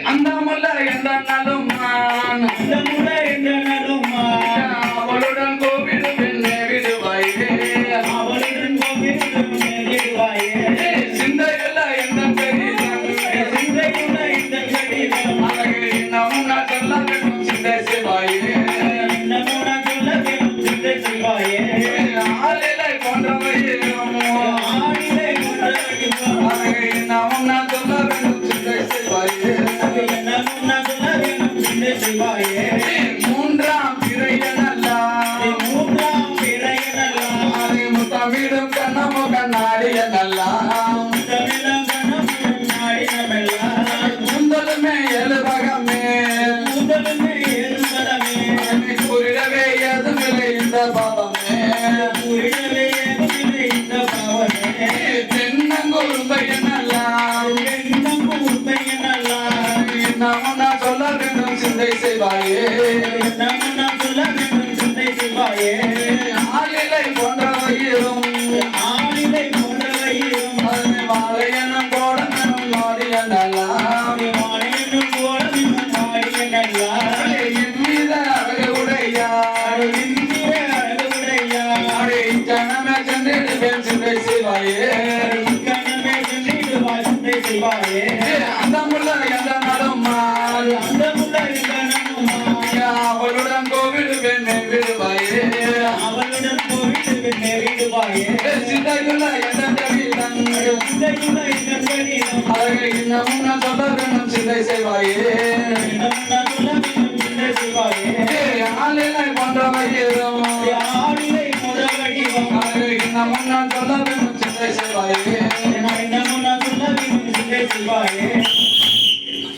அந்த முல்லை எந்த நலுமான் அவளுடன் கோவிடு பெண்ணே விடுவாயே சிந்தையுள்ள எந்த பெரியன் அழகு இன்னமும் நான் சொல்ல வேண்டும் சிந்தை சிவாயே ஆளிலை போன்றவையும் அழகு இன்னமும் நான் சொல்ல வேண்டும் சிந்தை சிவாயே மூன்றாம் பிறையனல்லா முத்தமிடும் கண்ணமோ கண்ணாடிய நல்லா முந்தலுமே எழுபகமே குறிடவே எதுமில்லை இந்த பாவமே தென்னங்குரும்பையனல்லாம் இன்னமும் நான் சொல்ல வேண்டும் சிந்தை செய்வாயே ஆளிலை போன்றவையும் அதனை வாழையனும் போடனும் மாடியனல்லாம் என்மீத அழகு உடையார் ஜனமே சென்றிடுவேன் சிந்தை செய்வாயே அந்த முல்லை எந்த நடுமால் அவளுடன் கோவிடு பெண்ணை விடுவாயே சிந்தையுள்ள எந்த கவிதன் அழகை இன்னமும் நான் சொல்ல வேண்டும் சிந்தை செய்வாயே ஆளிலை போன்றவையும் அழகை இன்னமும் நான் சொல்ல வேண்டும் சிந்தை செய்வாயே